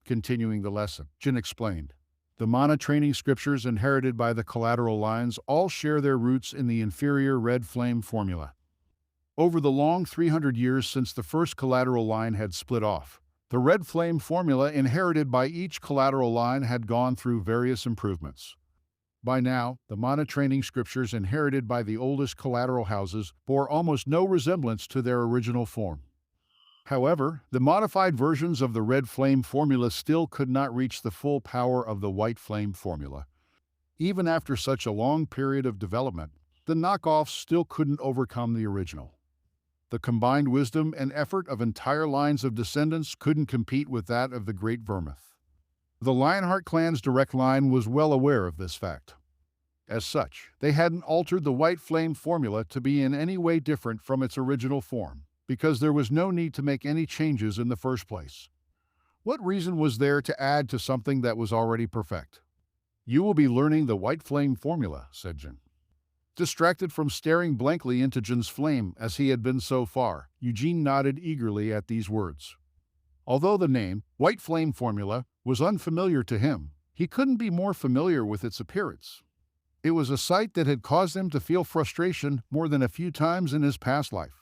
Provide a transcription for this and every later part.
Continuing the lesson, Jin explained. The mana training scriptures inherited by the collateral lines all share their roots in the inferior red flame formula. Over the long 300 years since the first collateral line had split off, the red flame formula inherited by each collateral line had gone through various improvements. By now, the mana training scriptures inherited by the oldest collateral houses bore almost no resemblance to their original form. However, the modified versions of the red flame formula still could not reach the full power of the white flame formula. Even after such a long period of development, the knockoffs still couldn't overcome the original. The combined wisdom and effort of entire lines of descendants couldn't compete with that of the Great Vermouth. The Lionheart clan's direct line was well aware of this fact. As such, they hadn't altered the white flame formula to be in any way different from its original form, because there was no need to make any changes in the first place. What reason was there to add to something that was already perfect? You will be learning the white flame formula, said Jin. Distracted from staring blankly into Jin's flame as he had been so far, Eugene nodded eagerly at these words. Although the name, White Flame Formula, was unfamiliar to him, he couldn't be more familiar with its appearance. It was a sight that had caused him to feel frustration more than a few times in his past life.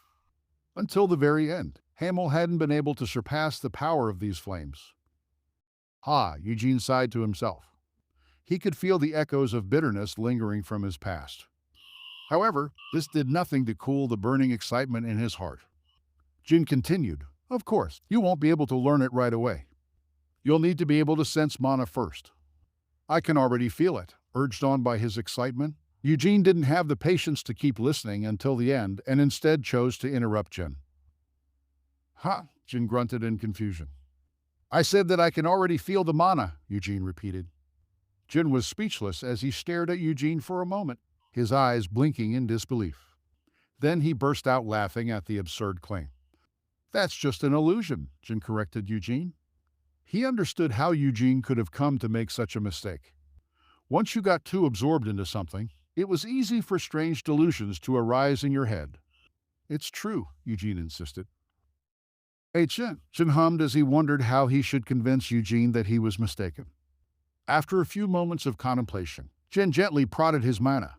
Until the very end, Hamel hadn't been able to surpass the power of these flames. Eugene sighed to himself. He could feel the echoes of bitterness lingering from his past. However, this did nothing to cool the burning excitement in his heart. Jin continued, Of course, you won't be able to learn it right away. You'll need to be able to sense mana first. I can already feel it. Urged on by his excitement, Eugene didn't have the patience to keep listening until the end and instead chose to interrupt Jin. Jin grunted in confusion. I said that I can already feel the mana, Eugene repeated. Jin was speechless as he stared at Eugene for a moment, his eyes blinking in disbelief. Then he burst out laughing at the absurd claim. That's just an illusion, Jin corrected Eugene. He understood how Eugene could have come to make such a mistake. Once you got too absorbed into something, it was easy for strange delusions to arise in your head. It's true, Eugene insisted. Hey, Jin hummed as he wondered how he should convince Eugene that he was mistaken. After a few moments of contemplation, Jin gently prodded his mana.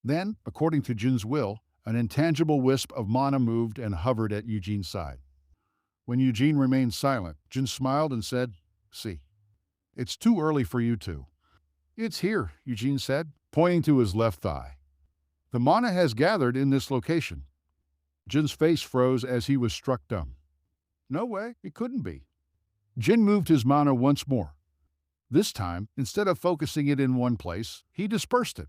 Then, according to Jin's will, an intangible wisp of mana moved and hovered at Eugene's side. When Eugene remained silent, Jin smiled and said, See, it's too early for you to. It's here, Eugene said, pointing to his left thigh. The mana has gathered in this location. Jin's face froze as he was struck dumb. No way, it couldn't be. Jin moved his mana once more. This time, instead of focusing it in one place, he dispersed it.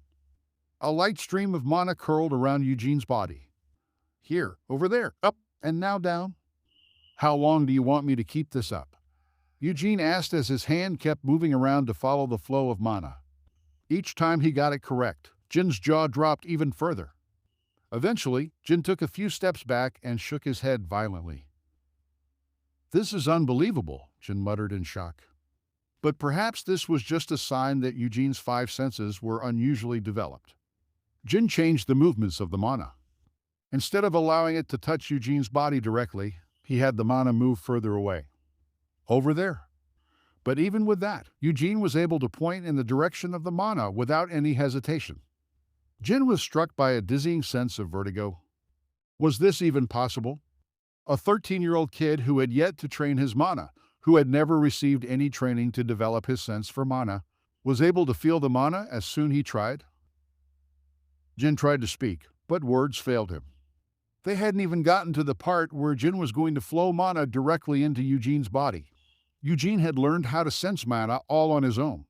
A light stream of mana curled around Eugene's body. Here, over there, up, and now down. How long do you want me to keep this up? Eugene asked as his hand kept moving around to follow the flow of mana. Each time he got it correct, Jin's jaw dropped even further. Eventually, Jin took a few steps back and shook his head violently. This is unbelievable, Jin muttered in shock. But perhaps this was just a sign that Eugene's five senses were unusually developed. Jin changed the movements of the mana. Instead of allowing it to touch Eugene's body directly, he had the mana move further away. Over there. But even with that, Eugene was able to point in the direction of the mana without any hesitation. Jin was struck by a dizzying sense of vertigo. Was this even possible? A 13-year-old kid who had yet to train his mana, who had never received any training to develop his sense for mana, was able to feel the mana as soon he tried? Jin tried to speak, but words failed him. They hadn't even gotten to the part where Jin was going to flow mana directly into Eugene's body. Eugene had learned how to sense mana all on his own.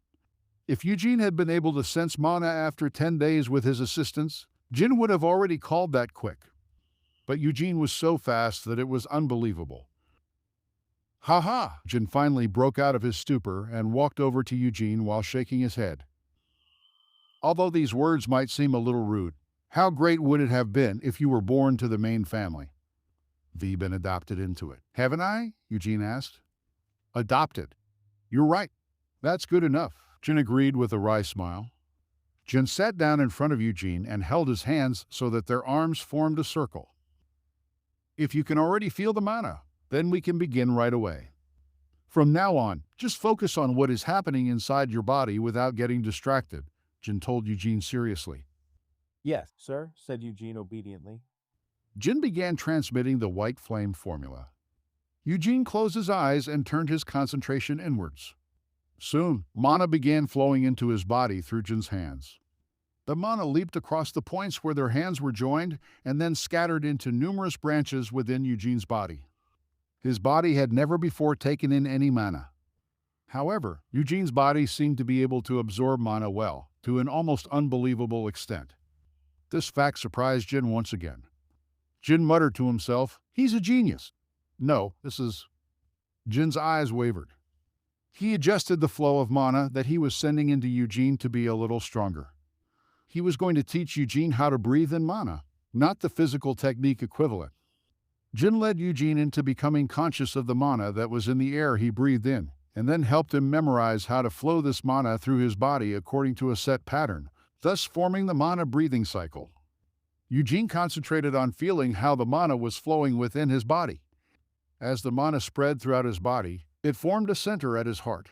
If Eugene had been able to sense mana after 10 days with his assistance, Jin would have already called that quick. But Eugene was so fast that it was unbelievable. Jin finally broke out of his stupor and walked over to Eugene while shaking his head. Although these words might seem a little rude, how great would it have been if you were born to the main family? Have been adopted into it. Haven't I? Eugene asked. Adopted. You're right. That's good enough, Jin agreed with a wry smile. Jin sat down in front of Eugene and held his hands so that their arms formed a circle. If you can already feel the mana, then we can begin right away. From now on, just focus on what is happening inside your body without getting distracted, Jin told Eugene seriously. Yes, sir, said Eugene obediently. Jin began transmitting the white flame formula. Eugene closed his eyes and turned his concentration inwards. Soon, mana began flowing into his body through Jin's hands. The mana leaped across the points where their hands were joined and then scattered into numerous branches within Eugene's body. His body had never before taken in any mana. However, Eugene's body seemed to be able to absorb mana well, to an almost unbelievable extent. This fact surprised Jin once again. Jin muttered to himself, "He's a genius." No, this is... Jin's eyes wavered. He adjusted the flow of mana that he was sending into Eugene to be a little stronger. He was going to teach Eugene how to breathe in mana, not the physical technique equivalent. Jin led Eugene into becoming conscious of the mana that was in the air he breathed in, and then helped him memorize how to flow this mana through his body according to a set pattern, thus forming the mana breathing cycle. Eugene concentrated on feeling how the mana was flowing within his body. As the mana spread throughout his body, it formed a center at his heart.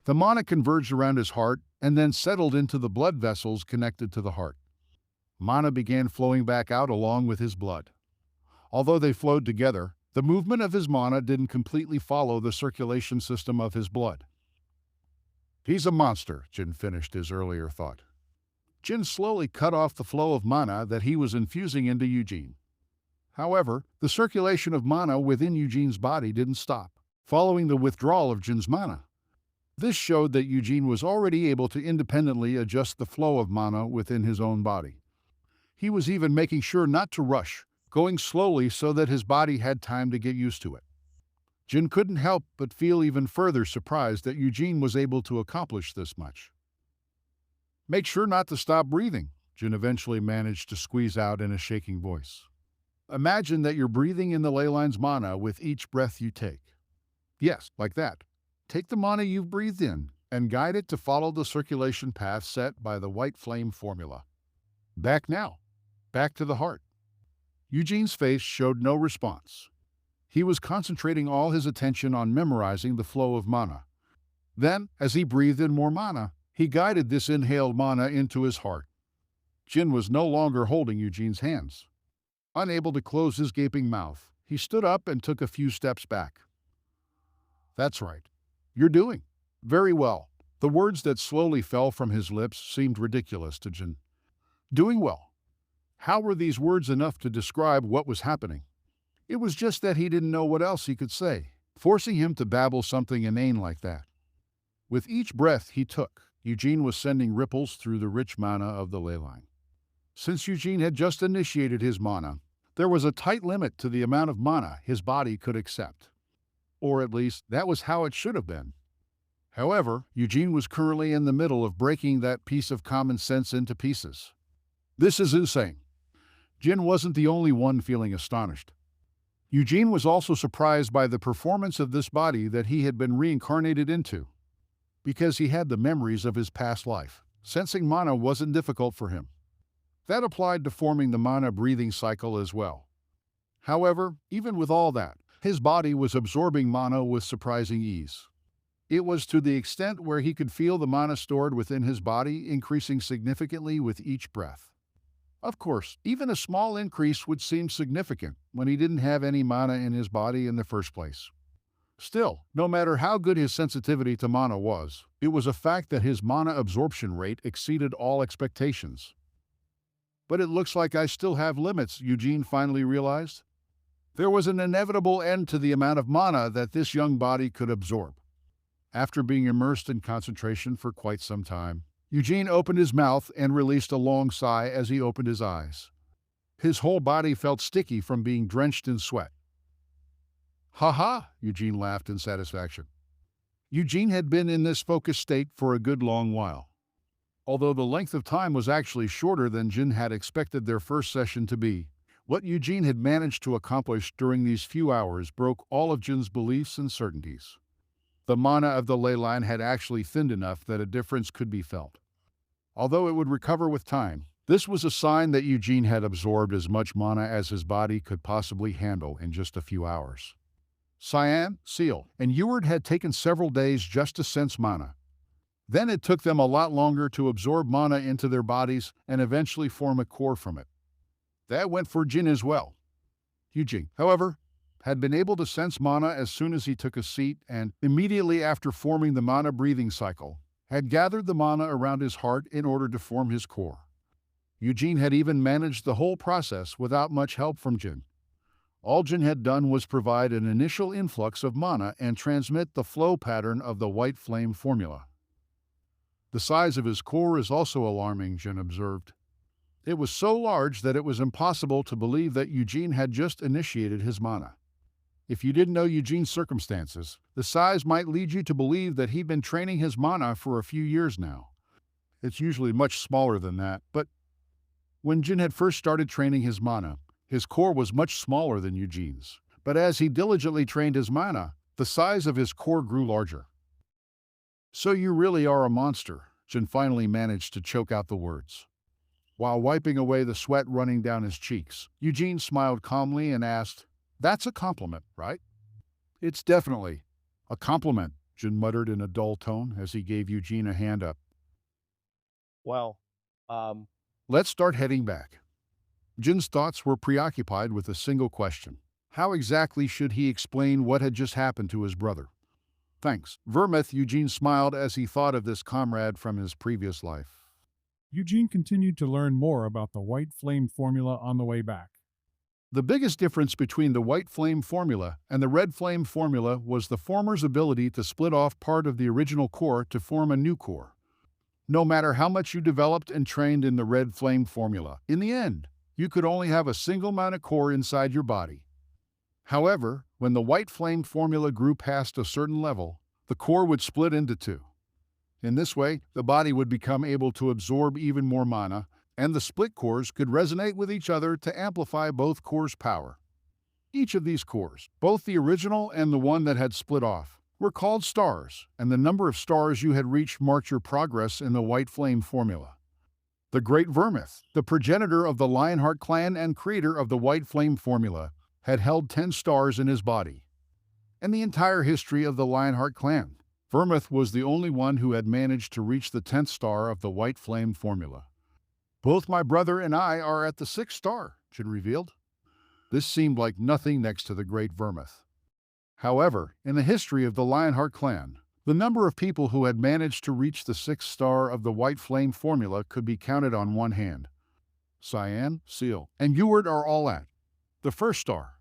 The mana converged around his heart and then settled into the blood vessels connected to the heart. Mana began flowing back out along with his blood. Although they flowed together, the movement of his mana didn't completely follow the circulation system of his blood. He's a monster, Jin finished his earlier thought. Jin slowly cut off the flow of mana that he was infusing into Eugene. However, the circulation of mana within Eugene's body didn't stop, following the withdrawal of Jin's mana. This showed that Eugene was already able to independently adjust the flow of mana within his own body. He was even making sure not to rush, going slowly so that his body had time to get used to it. Jin couldn't help but feel even further surprised that Eugene was able to accomplish this much. "Make sure not to stop breathing," Jin eventually managed to squeeze out in a shaking voice. "Imagine that you're breathing in the ley line's mana with each breath you take. Yes, like that. Take the mana you've breathed in and guide it to follow the circulation path set by the white flame formula. Back now. Back to the heart." Eugene's face showed no response. He was concentrating all his attention on memorizing the flow of mana. Then, as he breathed in more mana, he guided this inhaled mana into his heart. Jin was no longer holding Eugene's hands. Unable to close his gaping mouth, he stood up and took a few steps back. "That's right. You're doing very well." The words that slowly fell from his lips seemed ridiculous to Jin. Doing well. How were these words enough to describe what was happening? It was just that he didn't know what else he could say, forcing him to babble something inane like that. With each breath he took, Eugene was sending ripples through the rich mana of the ley line. Since Eugene had just initiated his mana, there was a tight limit to the amount of mana his body could accept. Or at least, that was how it should have been. However, Eugene was currently in the middle of breaking that piece of common sense into pieces. "This is insane." Jin wasn't the only one feeling astonished. Eugene was also surprised by the performance of this body that he had been reincarnated into. Because he had the memories of his past life, sensing mana wasn't difficult for him. That applied to forming the mana breathing cycle as well. However, even with all that, his body was absorbing mana with surprising ease. It was to the extent where he could feel the mana stored within his body increasing significantly with each breath. Of course, even a small increase would seem significant when he didn't have any mana in his body in the first place. Still, no matter how good his sensitivity to mana was, it was a fact that his mana absorption rate exceeded all expectations. "But it looks like I still have limits," Eugene finally realized. There was an inevitable end to the amount of mana that this young body could absorb. After being immersed in concentration for quite some time, Eugene opened his mouth and released a long sigh as he opened his eyes. His whole body felt sticky from being drenched in sweat. "Ha ha!" Eugene laughed in satisfaction. Eugene had been in this focused state for a good long while. Although the length of time was actually shorter than Jin had expected their first session to be, what Eugene had managed to accomplish during these few hours broke all of Jin's beliefs and certainties. The mana of the ley line had actually thinned enough that a difference could be felt. Although it would recover with time, this was a sign that Eugene had absorbed as much mana as his body could possibly handle in just a few hours. Cyan, Seal, and Eward had taken several days just to sense mana. Then it took them a lot longer to absorb mana into their bodies and eventually form a core from it. That went for Jin as well. Eugene, however, had been able to sense mana as soon as he took a seat and, immediately after forming the mana breathing cycle, had gathered the mana around his heart in order to form his core. Eugene had even managed the whole process without much help from Jin. All Jin had done was provide an initial influx of mana and transmit the flow pattern of the white flame formula. The size of his core is also alarming, Jin observed. It was so large that it was impossible to believe that Eugene had just initiated his mana. If you didn't know Eugene's circumstances, the size might lead you to believe that he'd been training his mana for a few years now. It's usually much smaller than that, but when Jin had first started training his mana, his core was much smaller than Eugene's. But as he diligently trained his mana, the size of his core grew larger. So you really are a monster, Jin finally managed to choke out the words. While wiping away the sweat running down his cheeks, Eugene smiled calmly and asked, "That's a compliment, right?" "It's definitely a compliment," Jin muttered in a dull tone as he gave Eugene a hand up. Well, um, "Let's start heading back." Jin's thoughts were preoccupied with a single question. How exactly should he explain what had just happened to his brother? "Thanks, Vermouth," Eugene smiled as he thought of this comrade from his previous life. Eugene continued to learn more about the white flame formula on the way back. The biggest difference between the white flame formula and the red flame formula was the former's ability to split off part of the original core to form a new core. No matter how much you developed and trained in the red flame formula, in the end, you could only have a single mana core inside your body. However, when the white flame formula grew past a certain level, the core would split into two. In this way, the body would become able to absorb even more mana, and the split cores could resonate with each other to amplify both cores' power. Each of these cores, both the original and the one that had split off, were called stars, and the number of stars you had reached marked your progress in the white flame formula. The Great Vermouth, the progenitor of the Lionheart clan and creator of the white flame formula, had held 10 stars in his body. In the entire history of the Lionheart clan, Vermouth was the only one who had managed to reach the 10th star of the white flame formula. "Both my brother and I are at the 6th star," Jin revealed. This seemed like nothing next to the Great Vermouth. However, in the history of the Lionheart clan, the number of people who had managed to reach the 6th star of the white flame formula could be counted on one hand. Cyan, Seal, and Eward are all at the 1st star.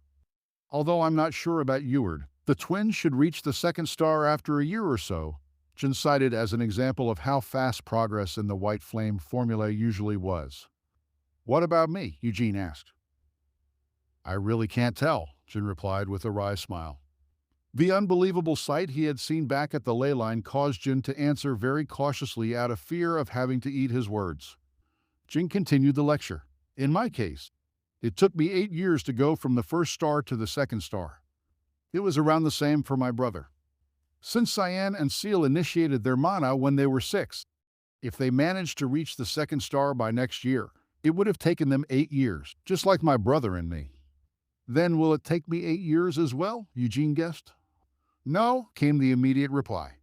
Although I'm not sure about Eward, the twins should reach the 2nd star after a year or so, Jin cited as an example of how fast progress in the white flame formula usually was. "What about me?" Eugene asked. "I really can't tell," Jin replied with a wry smile. The unbelievable sight he had seen back at the ley line caused Jin to answer very cautiously out of fear of having to eat his words. Jin continued the lecture. "In my case, it took me 8 years to go from the 1st star to the 2nd star. It was around the same for my brother. Since Cyan and Seal initiated their mana when they were 6, if they managed to reach the 2nd star by next year, it would have taken them 8 years, just like my brother and me." "Then will it take me 8 years as well?" Eugene guessed. "No," came the immediate reply.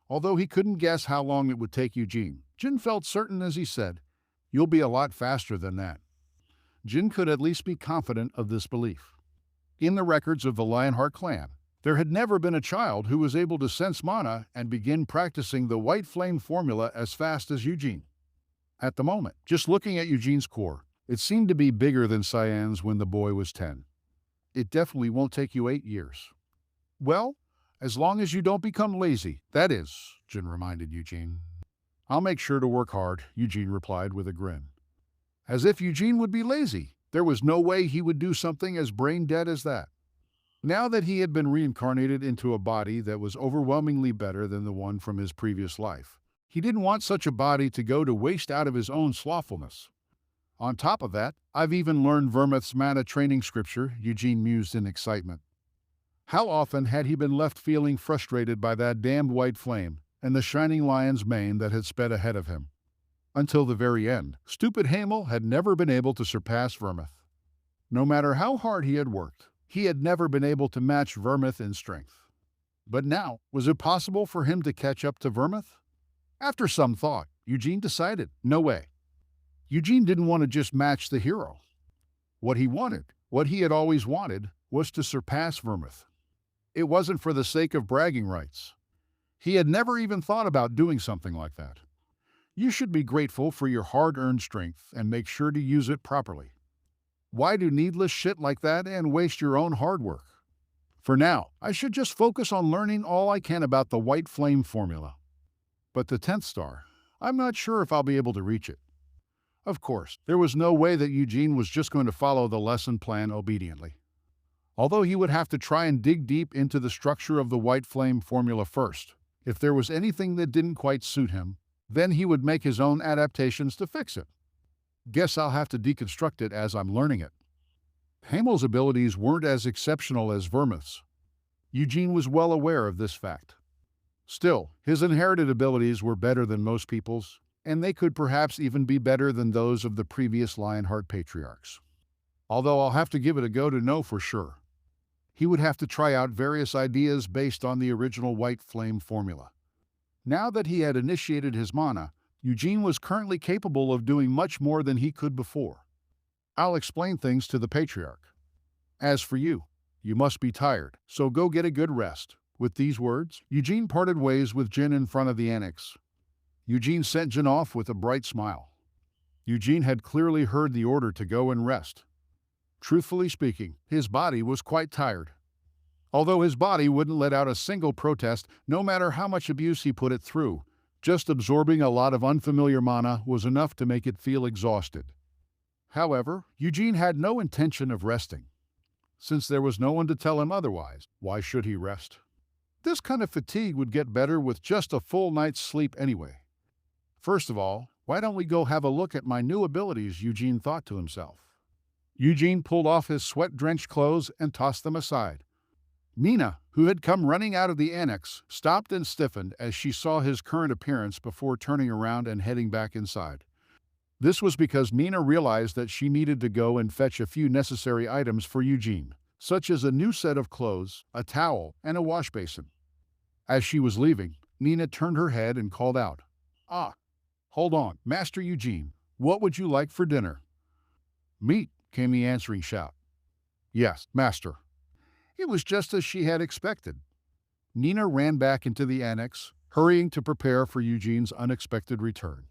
Although he couldn't guess how long it would take Eugene, Jin felt certain as he said, "You'll be a lot faster than that." Jin could at least be confident of this belief. In the records of the Lionheart clan, there had never been a child who was able to sense mana and begin practicing the white flame formula as fast as Eugene. At the moment, just looking at Eugene's core, it seemed to be bigger than Cyan's when the boy was 10. "It definitely won't take you 8 years. "Well, as long as you don't become lazy, that is," Jin reminded Eugene. "I'll make sure to work hard," Eugene replied with a grin. As if Eugene would be lazy. There was no way he would do something as brain-dead as that. Now that he had been reincarnated into a body that was overwhelmingly better than the one from his previous life, he didn't want such a body to go to waste out of his own slothfulness. "On top of that, I've even learned Vermouth's mana training scripture," Eugene mused in excitement. How often had he been left feeling frustrated by that damned white flame and the shining lion's mane that had sped ahead of him? Until the very end, stupid Hamel had never been able to surpass Vermouth. No matter how hard he had worked, He had never been able to match Vermouth in strength. But now, was it possible for him to catch up to Vermouth? After some thought, Eugene decided, no way. Eugene didn't want to just match the hero. What he wanted, what he had always wanted, was to surpass Vermouth. It wasn't for the sake of bragging rights. He had never even thought about doing something like that. You should be grateful for your hard-earned strength and make sure to use it properly. Why do needless shit like that and waste your own hard work? For now, I should just focus on learning all I can about the white flame formula. But the 10th star, I'm not sure if I'll be able to reach it. Of course, there was no way that Eugene was just going to follow the lesson plan obediently. Although he would have to try and dig deep into the structure of the white flame formula first. If there was anything that didn't quite suit him, then he would make his own adaptations to fix it. Guess I'll have to deconstruct it as I'm learning it. Hamel's abilities weren't as exceptional as Vermouth's. Eugene was well aware of this fact. Still, his inherited abilities were better than most people's, and they could perhaps even be better than those of the previous Lionheart patriarchs. Although I'll have to give it a go to know for sure. He would have to try out various ideas based on the original white flame formula. Now that he had initiated his mana, Eugene was currently capable of doing much more than he could before. I'll explain things to the patriarch. As for you, you must be tired, so go get a good rest. With these words, Eugene parted ways with Jin in front of the annex. Eugene sent Jin off with a bright smile. Eugene had clearly heard the order to go and rest. Truthfully speaking, his body was quite tired. Although his body wouldn't let out a single protest, no matter how much abuse he put it through, just absorbing a lot of unfamiliar mana was enough to make it feel exhausted. However, Eugene had no intention of resting. Since there was no one to tell him otherwise, why should he rest? This kind of fatigue would get better with just a full night's sleep anyway. First of all, why don't we go have a look at my new abilities, Eugene thought to himself. Eugene pulled off his sweat-drenched clothes and tossed them aside. Nina, who had come running out of the annex, stopped and stiffened as she saw his current appearance before turning around and heading back inside. This was because Nina realized that she needed to go and fetch a few necessary items for Eugene, such as a new set of clothes, a towel, and a wash basin. As she was leaving, Nina turned her head and called out, "Ah, hold on, Master Eugene, what would you like for dinner?" "Meat," came the answering shout. "Yes, Master." It was just as she had expected. Nina ran back into the annex, hurrying to prepare for Eugene's unexpected return.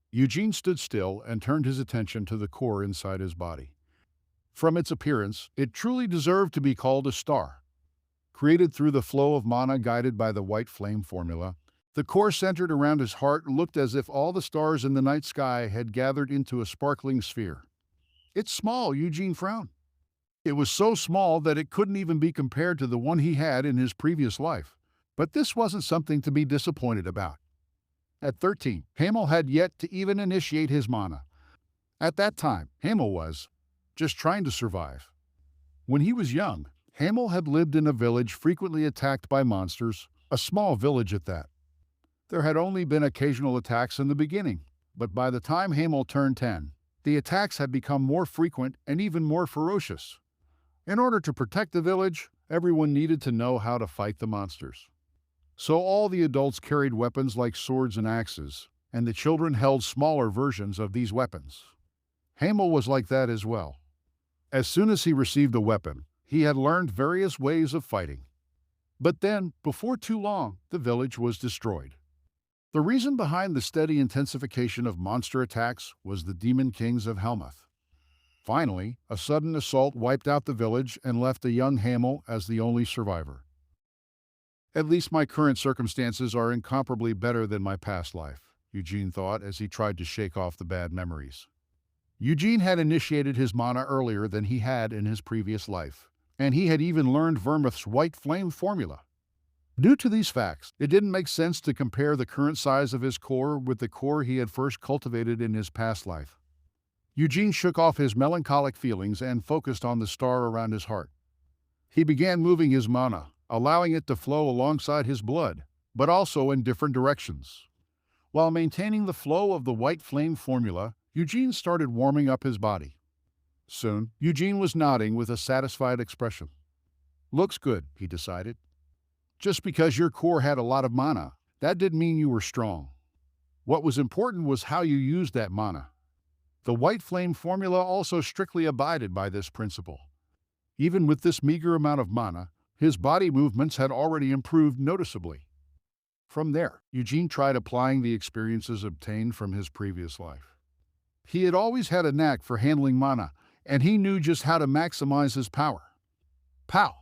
Eugene stood still and turned his attention to the core inside his body. From its appearance, it truly deserved to be called a star. Created through the flow of mana guided by the white flame formula, the core centered around his heart looked as if all the stars in the night sky had gathered into a sparkling sphere. "It's small," Eugene frowned. It was so small that it couldn't even be compared to the one he had in his previous life. But this wasn't something to be disappointed about. At 13, Hamel had yet to even initiate his mana. At that time, Hamel was just trying to survive. When he was young, Hamel had lived in a village frequently attacked by monsters, a small village at that. There had only been occasional attacks in the beginning, but by the time Hamel turned 10, the attacks had become more frequent and even more ferocious. In order to protect the village, everyone needed to know how to fight the monsters. So all the adults carried weapons like swords and axes, and the children held smaller versions of these weapons. Hamel was like that as well. As soon as he received a weapon, he had learned various ways of fighting. But then, before too long, the village was destroyed. The reason behind the steady intensification of monster attacks was the Demon Kings of Helmuth. Finally, a sudden assault wiped out the village and left a young Hamel as the only survivor. At least my current circumstances are incomparably better than my past life, Eugene thought as he tried to shake off the bad memories. Eugene had initiated his mana earlier than he had in his previous life, and he had even learned Vermouth's white flame formula. Due to these facts, it didn't make sense to compare the current size of his core with the core he had first cultivated in his past life. Eugene shook off his melancholic feelings and focused on the star around his heart. He began moving his mana, allowing it to flow alongside his blood, but also in different directions. While maintaining the flow of the white flame formula, Eugene started warming up his body. Soon, Eugene was nodding with a satisfied expression. Looks good, he decided. Just because your core had a lot of mana, that didn't mean you were strong. What was important was how you used that mana. The white flame formula also strictly abided by this principle. Even with this meager amount of mana, his body movements had already improved noticeably. From there, Eugene tried applying the experiences obtained from his previous life. He had always had a knack for handling mana, and he knew just how to maximize his power. Pow!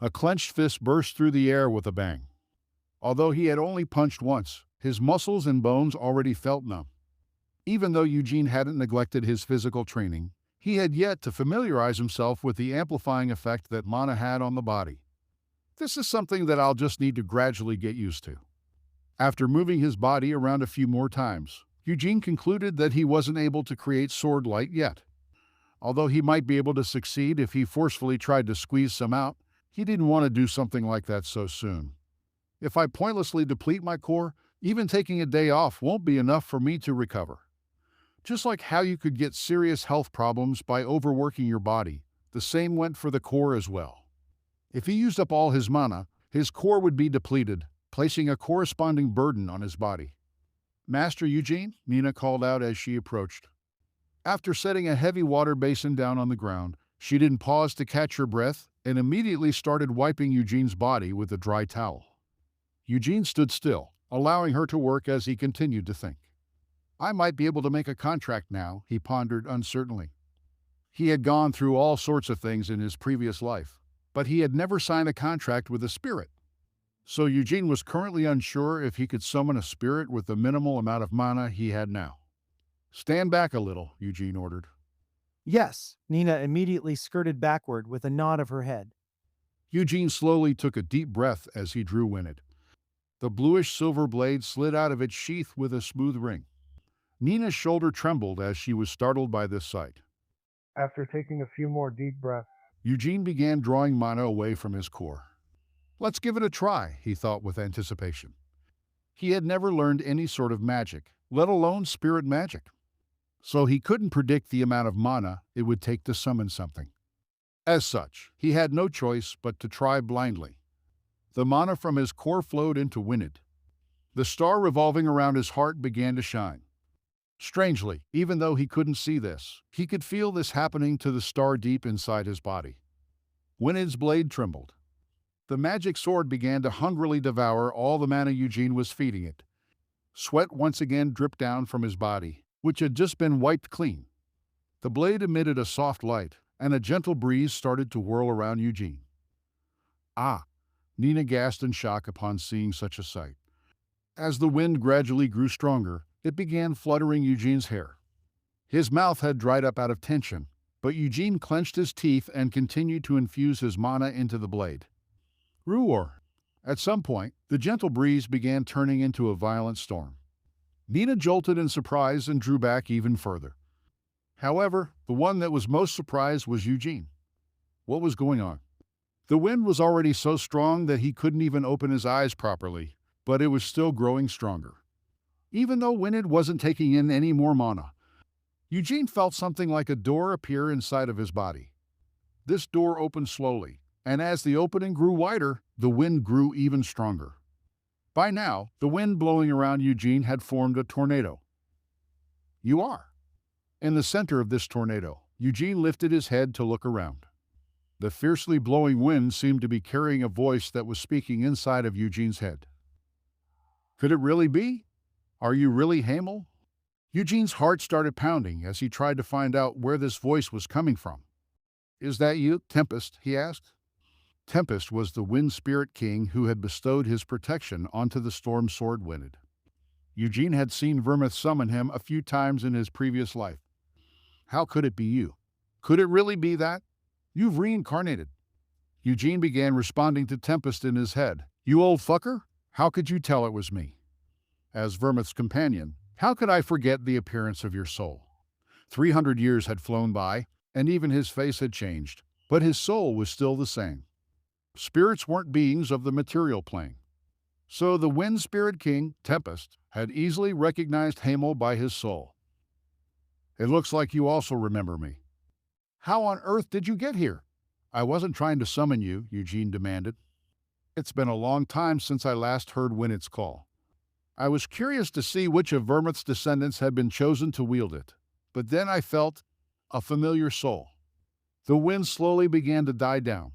A clenched fist burst through the air with a bang. Although he had only punched once, his muscles and bones already felt numb. Even though Eugene hadn't neglected his physical training, he had yet to familiarize himself with the amplifying effect that mana had on the body. This is something that I'll just need to gradually get used to. After moving his body around a few more times, Eugene concluded that he wasn't able to create sword light yet. Although he might be able to succeed if he forcefully tried to squeeze some out, he didn't want to do something like that so soon. If I pointlessly deplete my core, even taking a day off won't be enough for me to recover. Just like how you could get serious health problems by overworking your body, the same went for the core as well. If he used up all his mana, his core would be depleted, placing a corresponding burden on his body. Master Eugene, Nina called out as she approached. After setting a heavy water basin down on the ground, she didn't pause to catch her breath and immediately started wiping Eugene's body with a dry towel. Eugene stood still, allowing her to work as he continued to think. I might be able to make a contract now, he pondered uncertainly. He had gone through all sorts of things in his previous life, but he had never signed a contract with a spirit. So Eugene was currently unsure if he could summon a spirit with the minimal amount of mana he had now. Stand back a little, Eugene ordered. Yes, Nina immediately skirted backward with a nod of her head. Eugene slowly took a deep breath as he drew Winnet. The bluish-silver blade slid out of its sheath with a smooth ring. Nina's shoulder trembled as she was startled by this sight. After taking a few more deep breaths, Eugene began drawing mana away from his core. Let's give it a try, he thought with anticipation. He had never learned any sort of magic, let alone spirit magic. So he couldn't predict the amount of mana it would take to summon something. As such, he had no choice but to try blindly. The mana from his core flowed into Winnet. The star revolving around his heart began to shine. Strangely, even though he couldn't see this, he could feel this happening to the star deep inside his body. Winnet's blade trembled. The magic sword began to hungrily devour all the mana Eugene was feeding it. Sweat once again dripped down from his body, which had just been wiped clean. The blade emitted a soft light, and a gentle breeze started to whirl around Eugene. Ah! Nina gasped in shock upon seeing such a sight. As the wind gradually grew stronger, it began fluttering Eugene's hair. His mouth had dried up out of tension, but Eugene clenched his teeth and continued to infuse his mana into the blade. Roar! At some point, the gentle breeze began turning into a violent storm. Nina jolted in surprise and drew back even further. However, the one that was most surprised was Eugene. What was going on? The wind was already so strong that he couldn't even open his eyes properly, but it was still growing stronger. Even though Winnet wasn't taking in any more mana, Eugene felt something like a door appear inside of his body. This door opened slowly, and as the opening grew wider, the wind grew even stronger. By now, the wind blowing around Eugene had formed a tornado. You are. In the center of this tornado, Eugene lifted his head to look around. The fiercely blowing wind seemed to be carrying a voice that was speaking inside of Eugene's head. Could it really be? Are you really Hamel? Eugene's heart started pounding as he tried to find out where this voice was coming from. Is that you, Tempest? He asked. Tempest was the wind spirit king who had bestowed his protection onto the storm sword Winnet. Eugene had seen Vermouth summon him a few times in his previous life. How could it be you? Could it really be that? You've reincarnated. Eugene began responding to Tempest in his head. You old fucker? How could you tell it was me? As Vermouth's companion, how could I forget the appearance of your soul? 300 years had flown by, and even his face had changed, but his soul was still the same. Spirits weren't beings of the material plane. So the wind spirit king, Tempest, had easily recognized Hamel by his soul. It looks like you also remember me. How on earth did you get here? I wasn't trying to summon you, Eugene demanded. It's been a long time since I last heard Winnet's call. I was curious to see which of Vermouth's descendants had been chosen to wield it, but then I felt a familiar soul. The wind slowly began to die down.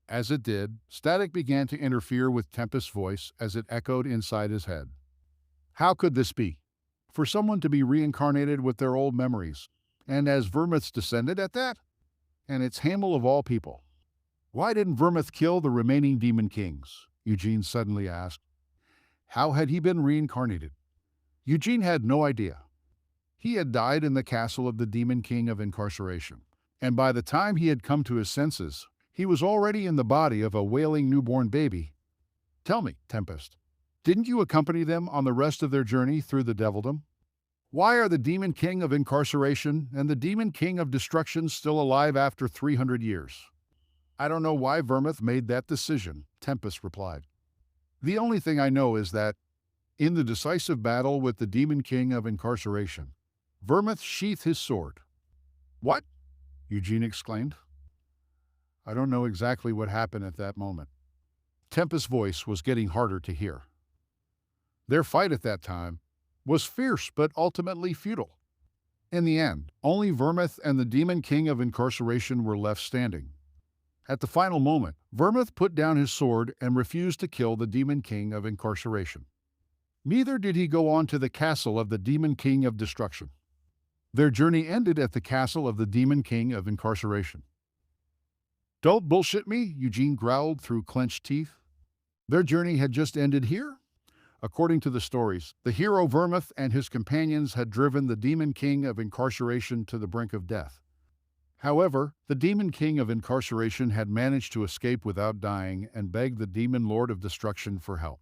As it did, static began to interfere with Tempest's voice as it echoed inside his head. How could this be? For someone to be reincarnated with their old memories, and as Vermouth's descendant at that? And it's Hamel of all people. Why didn't Vermouth kill the remaining demon kings? Eugene suddenly asked. How had he been reincarnated? Eugene had no idea. He had died in the castle of the demon king of incarceration, and by the time he had come to his senses, he was already in the body of a wailing newborn baby. Tell me, Tempest, didn't you accompany them on the rest of their journey through the devildom? Why are the demon king of incarceration and the demon king of destruction still alive after 300 years? I don't know why Vermouth made that decision, Tempest replied. The only thing I know is that, in the decisive battle with the demon king of incarceration, Vermouth sheathed his sword. What? Eugene exclaimed. I don't know exactly what happened at that moment. Tempest's voice was getting harder to hear. Their fight at that time was fierce but ultimately futile. In the end, only Vermouth and the demon king of incarceration were left standing. At the final moment, Vermouth put down his sword and refused to kill the demon king of incarceration. Neither did he go on to the castle of the demon king of destruction. Their journey ended at the castle of the demon king of incarceration. Don't bullshit me, Eugene growled through clenched teeth. Their journey had just ended here? According to the stories, the hero Vermouth and his companions had driven the demon king of incarceration to the brink of death. However, the demon king of incarceration had managed to escape without dying and begged the demon lord of destruction for help.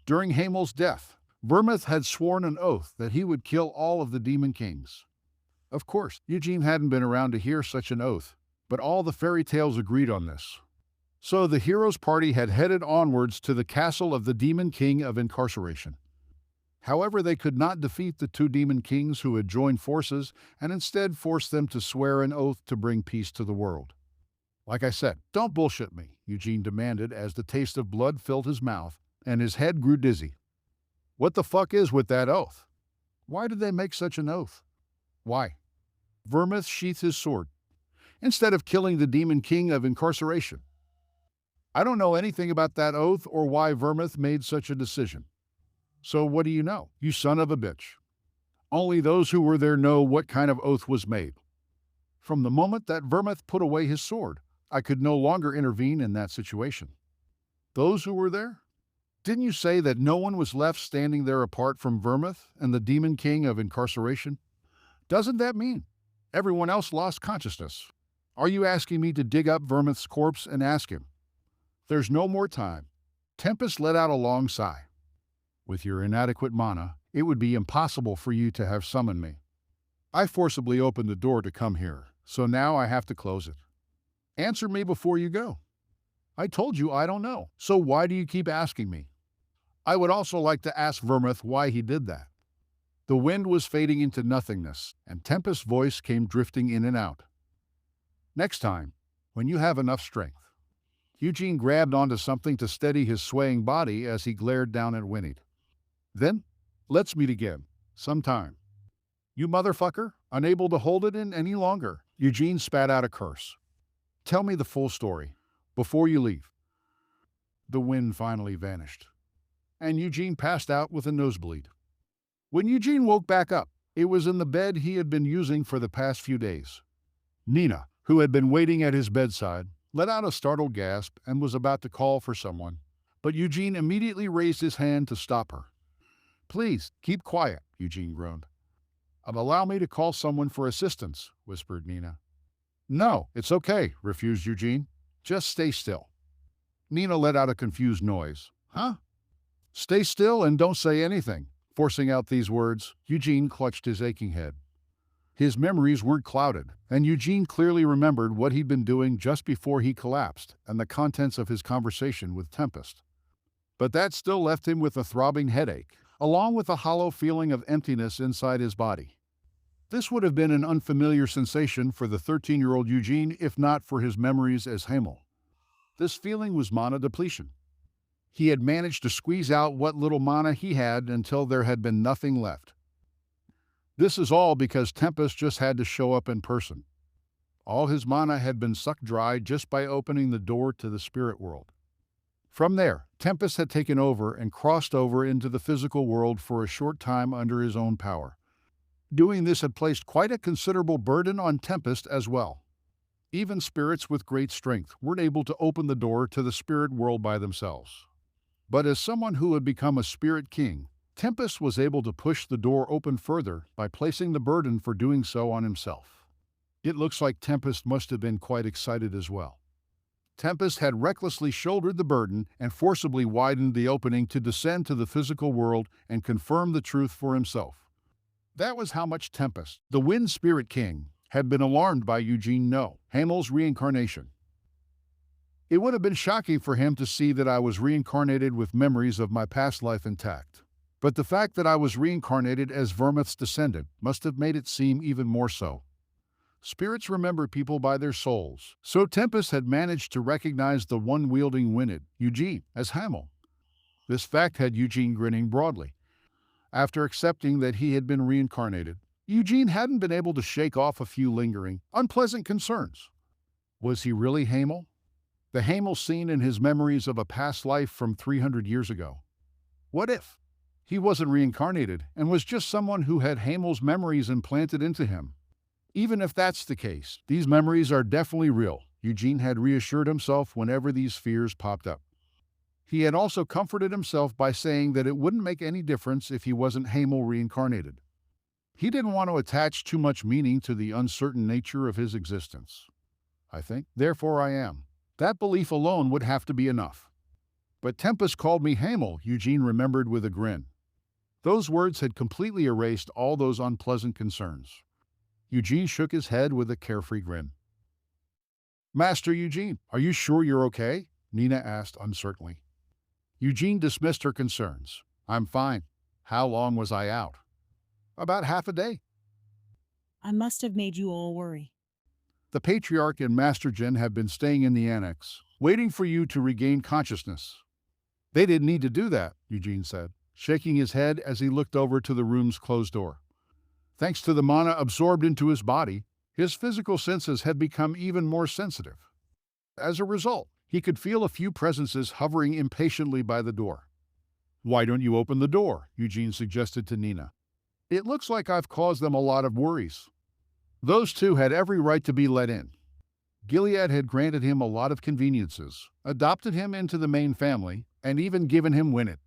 During Hamel's death, Vermouth had sworn an oath that he would kill all of the demon kings. Of course, Eugene hadn't been around to hear such an oath, but all the fairy tales agreed on this. So the hero's party had headed onwards to the castle of the demon king of incarceration. However, they could not defeat the two demon kings who had joined forces and instead forced them to swear an oath to bring peace to the world. Like I said, don't bullshit me, Eugene demanded as the taste of blood filled his mouth and his head grew dizzy. What the fuck is with that oath? Why did they make such an oath? Why? Vermouth sheathed his sword, instead of killing the demon king of incarceration. I don't know anything about that oath or why Vermouth made such a decision. So what do you know, you son of a bitch? Only those who were there know what kind of oath was made. From the moment that Vermouth put away his sword, I could no longer intervene in that situation. Those who were there? Didn't you say that no one was left standing there apart from Vermouth and the demon king of incarceration? Doesn't that mean everyone else lost consciousness? Are you asking me to dig up Vermouth's corpse and ask him? There's no more time. Tempest let out a long sigh. With your inadequate mana, it would be impossible for you to have summoned me. I forcibly opened the door to come here, so now I have to close it. Answer me before you go. I told you I don't know, so why do you keep asking me? I would also like to ask Vermouth why he did that. The wind was fading into nothingness, and Tempest's voice came drifting in and out. Next time, when you have enough strength. Eugene grabbed onto something to steady his swaying body as he glared down at Winnie. Then, let's meet again, sometime. You motherfucker, unable to hold it in any longer. Eugene spat out a curse. Tell me the full story, before you leave. The wind finally vanished, and Eugene passed out with a nosebleed. When Eugene woke back up, it was in the bed he had been using for the past few days. Nina, who had been waiting at his bedside, let out a startled gasp and was about to call for someone, but Eugene immediately raised his hand to stop her. Please, keep quiet, Eugene groaned. Allow me to call someone for assistance, whispered Nina. No, it's okay, refused Eugene. Just stay still. Nina let out a confused noise. Huh? Stay still and don't say anything. Forcing out these words, Eugene clutched his aching head. His memories weren't clouded, and Eugene clearly remembered what he'd been doing just before he collapsed and the contents of his conversation with Tempest. But that still left him with a throbbing headache, along with a hollow feeling of emptiness inside his body. This would have been an unfamiliar sensation for the 13-year-old Eugene if not for his memories as Hamel. This feeling was mana depletion. He had managed to squeeze out what little mana he had until there had been nothing left. This is all because Tempest just had to show up in person. All his mana had been sucked dry just by opening the door to the spirit world. From there, Tempest had taken over and crossed over into the physical world for a short time under his own power. Doing this had placed quite a considerable burden on Tempest as well. Even spirits with great strength weren't able to open the door to the spirit world by themselves. But as someone who had become a spirit king, Tempest was able to push the door open further by placing the burden for doing so on himself. It looks like Tempest must have been quite excited as well. Tempest had recklessly shouldered the burden and forcibly widened the opening to descend to the physical world and confirm the truth for himself. That was how much Tempest, the Wind Spirit King, had been alarmed by Eugene Hamel's reincarnation. It would have been shocking for him to see that I was reincarnated with memories of my past life intact. But the fact that I was reincarnated as Vermouth's descendant must have made it seem even more so. Spirits remember people by their souls, so Tempest had managed to recognize the one wielding Winid, Eugene, as Hamel. This fact had Eugene grinning broadly. After accepting that he had been reincarnated, Eugene hadn't been able to shake off a few lingering, unpleasant concerns. Was he really Hamel? The Hamel seen in his memories of a past life from 300 years ago. What if he wasn't reincarnated and was just someone who had Hamel's memories implanted into him? Even if that's the case, these memories are definitely real, Eugene had reassured himself whenever these fears popped up. He had also comforted himself by saying that it wouldn't make any difference if he wasn't Hamel reincarnated. He didn't want to attach too much meaning to the uncertain nature of his existence. I think, therefore I am. That belief alone would have to be enough. But Tempest called me Hamel, Eugene remembered with a grin. Those words had completely erased all those unpleasant concerns. Eugene shook his head with a carefree grin. Master Eugene, are you sure you're okay? Nina asked uncertainly. Eugene dismissed her concerns. I'm fine. How long was I out? About half a day. I must have made you all worry. The Patriarch and Master Jin have been staying in the annex, waiting for you to regain consciousness. They didn't need to do that, Eugene said, shaking his head as he looked over to the room's closed door. Thanks to the mana absorbed into his body, his physical senses had become even more sensitive. As a result, he could feel a few presences hovering impatiently by the door. Why don't you open the door? Eugene suggested to Nina. It looks like I've caused them a lot of worries. Those two had every right to be let in. Gilead had granted him a lot of conveniences, adopted him into the main family, and even given him Winnet.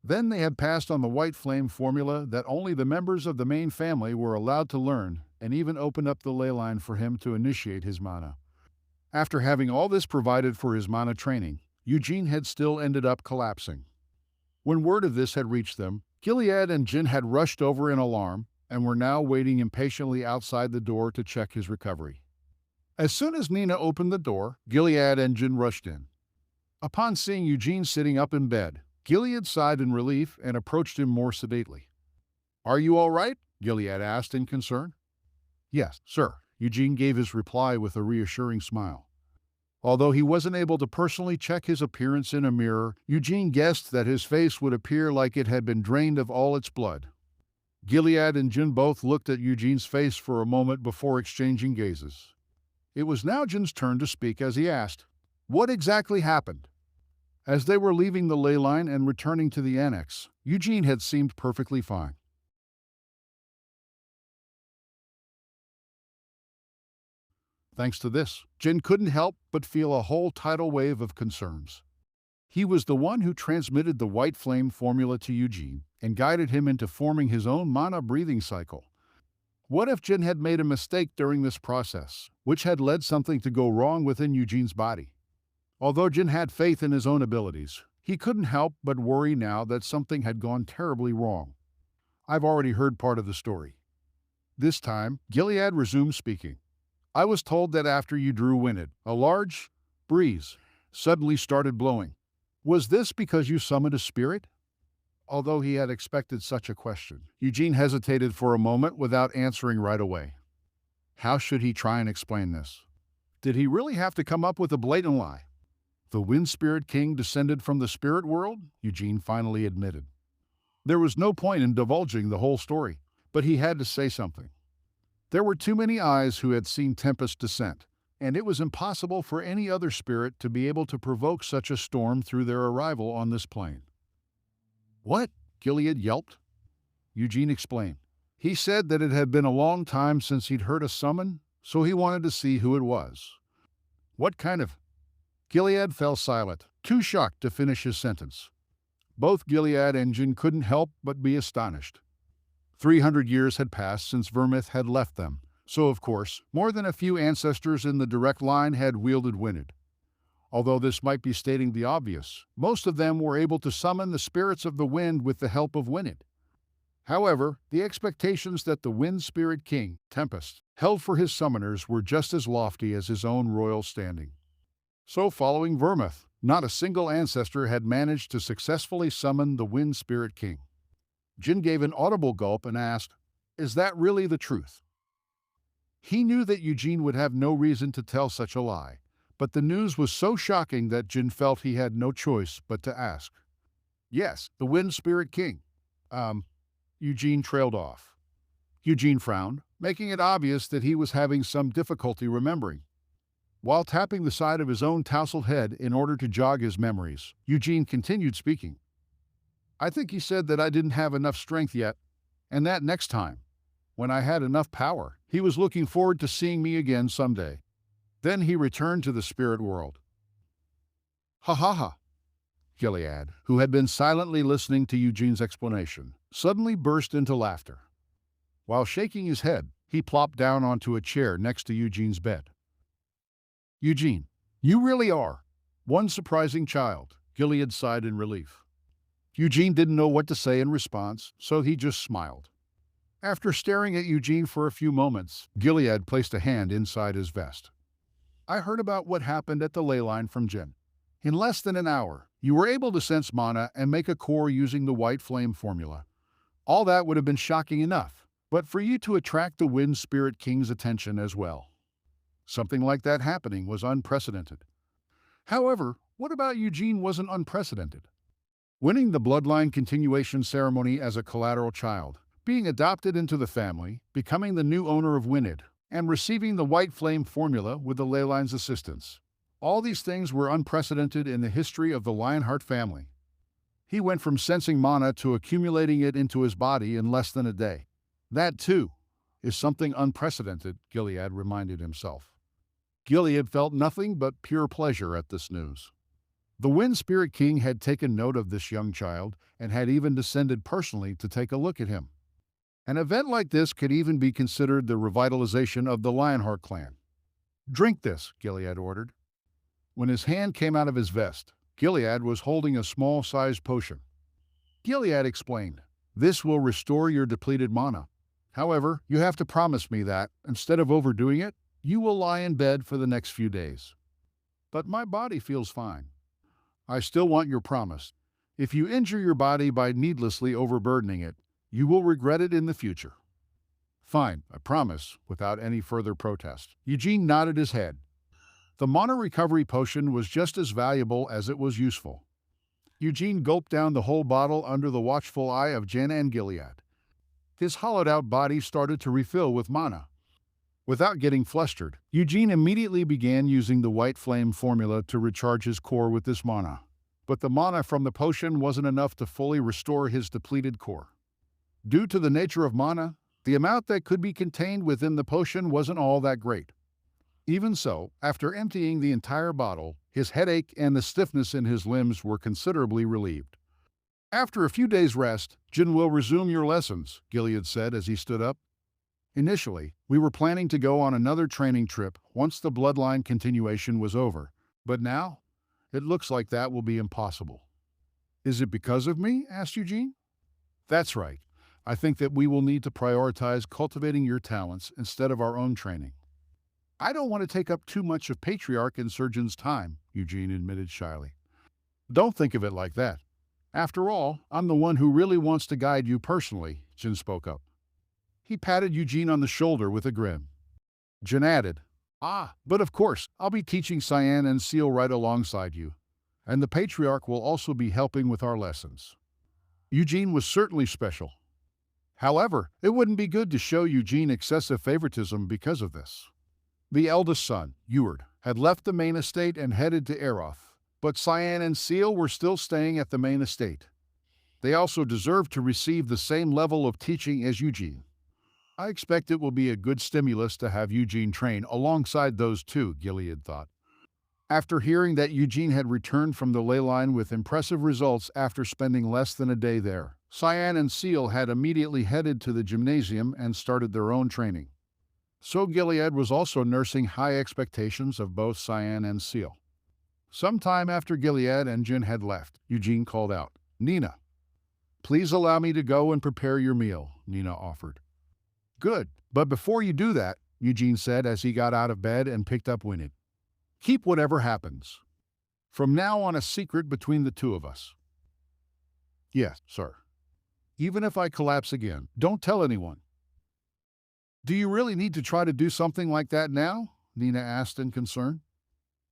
Then they had passed on the white flame formula that only the members of the main family were allowed to learn, and even opened up the ley line for him to initiate his mana. After having all this provided for his mana training, Eugene had still ended up collapsing. When word of this had reached them, Gilead and Jin had rushed over in alarm and were now waiting impatiently outside the door to check his recovery. As soon as Nina opened the door, Gilead and Jin rushed in. Upon seeing Eugene sitting up in bed, Gilead sighed in relief and approached him more sedately. Are you all right? Gilead asked in concern. Yes, sir, Eugene gave his reply with a reassuring smile. Although he wasn't able to personally check his appearance in a mirror, Eugene guessed that his face would appear like it had been drained of all its blood. Gilead and Jin both looked at Eugene's face for a moment before exchanging gazes. It was now Jin's turn to speak as he asked, What exactly happened? As they were leaving the ley line and returning to the annex, Eugene had seemed perfectly fine. Thanks to this, Jin couldn't help but feel a whole tidal wave of concerns. He was the one who transmitted the white flame formula to Eugene and guided him into forming his own mana breathing cycle. What if Jin had made a mistake during this process, which had led something to go wrong within Eugene's body? Although Jin had faith in his own abilities, he couldn't help but worry now that something had gone terribly wrong. I've already heard part of the story. This time, Gilead resumed speaking. I was told that after you drew Winnet, a large breeze suddenly started blowing. Was this because you summoned a spirit? although he had expected such a question. Eugene hesitated for a moment without answering right away. How should he try and explain this? Did he really have to come up with a blatant lie? The Wind Spirit King descended from the spirit world? Eugene finally admitted. There was no point in divulging the whole story, but he had to say something. There were too many eyes who had seen Tempest's descent, and it was impossible for any other spirit to be able to provoke such a storm through their arrival on this plane. What? Gilead yelped. Eugene explained. He said that it had been a long time since he'd heard a summon, so he wanted to see who it was. What kind of... Gilead fell silent, too shocked to finish his sentence. Both Gilead and Jin couldn't help but be astonished. 300 years had passed since Vermith had left them, so of course, more than a few ancestors in the direct line had wielded Wynid. Although this might be stating the obvious, most of them were able to summon the spirits of the wind with the help of Wynid. However, the expectations that the Wind Spirit King, Tempest, held for his summoners were just as lofty as his own royal standing. So following Vermith, not a single ancestor had managed to successfully summon the Wind Spirit King. Jin gave an audible gulp and asked, "Is that really the truth?" He knew that Eugene would have no reason to tell such a lie, but the news was so shocking that Jin felt he had no choice but to ask. "Yes, the Wind Spirit King." Eugene trailed off. Eugene frowned, making it obvious that he was having some difficulty remembering. While tapping the side of his own tousled head in order to jog his memories, Eugene continued speaking. "I think he said that I didn't have enough strength yet, and that next time, when I had enough power, he was looking forward to seeing me again someday. Then he returned to the spirit world." Ha ha ha! Gilead, who had been silently listening to Eugene's explanation, suddenly burst into laughter. While shaking his head, he plopped down onto a chair next to Eugene's bed. "Eugene, you really are one surprising child," Gilead sighed in relief. Eugene didn't know what to say in response, so he just smiled. After staring at Eugene for a few moments, Gilead placed a hand inside his vest. "I heard about what happened at the ley line from Jin. In less than an hour, you were able to sense mana and make a core using the white flame formula. All that would have been shocking enough, but for you to attract the Wind Spirit King's attention as well. Something like that happening was unprecedented. However, what about Eugene wasn't unprecedented? Winning the bloodline continuation ceremony as a collateral child, being adopted into the family, becoming the new owner of Wynid, and receiving the white flame formula with the ley line's assistance. All these things were unprecedented in the history of the Lionheart family. He went from sensing mana to accumulating it into his body in less than a day. That, too, is something unprecedented, Gilead reminded himself. Gilead felt nothing but pure pleasure at this news. The Wind Spirit King had taken note of this young child and had even descended personally to take a look at him. An event like this could even be considered the revitalization of the Lionheart clan. "Drink this," Gilead ordered. When his hand came out of his vest, Gilead was holding a small-sized potion. Gilead explained, "This will restore your depleted mana. However, you have to promise me that, instead of overdoing it, you will lie in bed for the next few days." "But my body feels fine." "I still want your promise. If you injure your body by needlessly overburdening it, you will regret it in the future." "Fine, I promise," without any further protest. Eugene nodded his head. The mana recovery potion was just as valuable as it was useful. Eugene gulped down the whole bottle under the watchful eye of Jen and Gilead. His hollowed-out body started to refill with mana. Without getting flustered, Eugene immediately began using the white flame formula to recharge his core with this mana. But the mana from the potion wasn't enough to fully restore his depleted core. Due to the nature of mana, the amount that could be contained within the potion wasn't all that great. Even so, after emptying the entire bottle, his headache and the stiffness in his limbs were considerably relieved. "After a few days' rest, Jin will resume your lessons," Gilead said as he stood up. "Initially, we were planning to go on another training trip once the bloodline continuation was over, but now, it looks like that will be impossible." "Is it because of me?" asked Eugene. "That's right. I think that we will need to prioritize cultivating your talents instead of our own training." "I don't want to take up too much of Patriarch and Surgeon's time," Eugene admitted shyly. "Don't think of it like that. After all, I'm the one who really wants to guide you personally, Jin spoke up. He patted Eugene on the shoulder with a grin. Jin added, but of course, I'll be teaching Cyan and Seal right alongside you. And the Patriarch will also be helping with our lessons. Eugene was certainly special. However, it wouldn't be good to show Eugene excessive favoritism because of this. The eldest son, Eward, had left the main estate and headed to Eroth, but Cyan and Seal were still staying at the main estate. They also deserved to receive the same level of teaching as Eugene. I expect it will be a good stimulus to have Eugene train alongside those two, Gilead thought. After hearing that Eugene had returned from the ley line with impressive results after spending less than a day there, Cyan and Seal had immediately headed to the gymnasium and started their own training. So Gilead was also nursing high expectations of both Cyan and Seal. Sometime after Gilead and Jin had left, Eugene called out, "Nina, please allow me to go and prepare your meal," Nina offered. "Good, but before you do that," Eugene said as he got out of bed and picked up Winnet, "keep whatever happens. From now on, a secret between the two of us." "Yes, sir. Even if I collapse again, don't tell anyone." "Do you really need to try to do something like that now?" Nina asked in concern.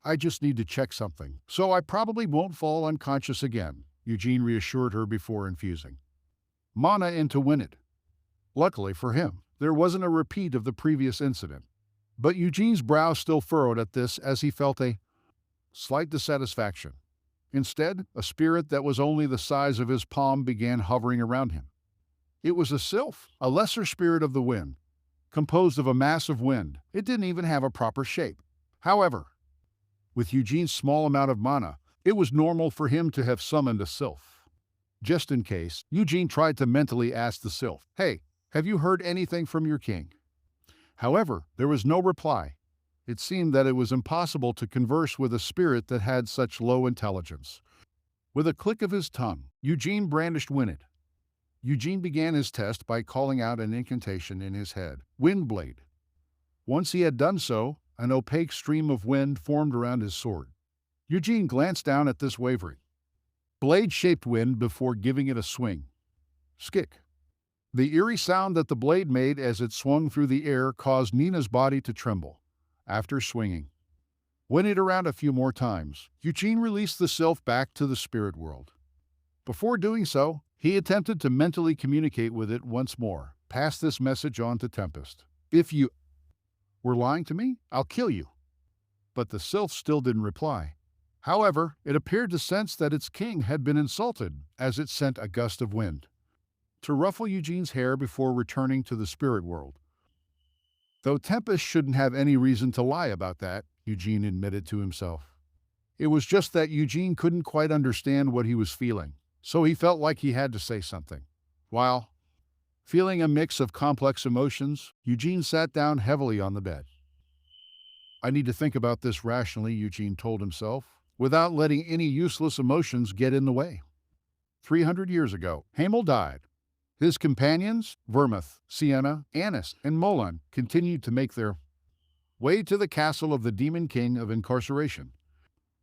"I just need to check something, so I probably won't fall unconscious again," Eugene reassured her before infusing mana into Winnet. Luckily for him, there wasn't a repeat of the previous incident. But Eugene's brow still furrowed at this as he felt a slight dissatisfaction. Instead, a spirit that was only the size of his palm began hovering around him. It was a sylph, a lesser spirit of the wind, composed of a mass of wind. It didn't even have a proper shape. However, with Eugene's small amount of mana, it was normal for him to have summoned a sylph. Just in case, Eugene tried to mentally ask the sylph, "Hey, have you heard anything from your king?" However, there was no reply. It seemed that it was impossible to converse with a spirit that had such low intelligence. With a click of his tongue, Eugene brandished Winnet. Eugene began his test by calling out an incantation in his head, "Windblade." Once he had done so, an opaque stream of wind formed around his sword. Eugene glanced down at this wavering, blade-shaped wind before giving it a swing. Skick. The eerie sound that the blade made as it swung through the air caused Nina's body to tremble. After swinging it around a few more times, Eugene released the sylph back to the spirit world. Before doing so, he attempted to mentally communicate with it once more. "Pass this message on to Tempest. If you were lying to me, I'll kill you." But the sylph still didn't reply. However, it appeared to sense that its king had been insulted as it sent a gust of wind to ruffle Eugene's hair before returning to the spirit world. Though Tempest shouldn't have any reason to lie about that, Eugene admitted to himself. It was just that Eugene couldn't quite understand what he was feeling, so he felt like he had to say something. While feeling a mix of complex emotions, Eugene sat down heavily on the bed. "I need to think about this rationally," Eugene told himself, without letting any useless emotions get in the way. 300 years ago, Hamel died. His companions, Vermouth, Sienna, Annis, and Molan, continued to make their way to the castle of the Demon King of Incarceration.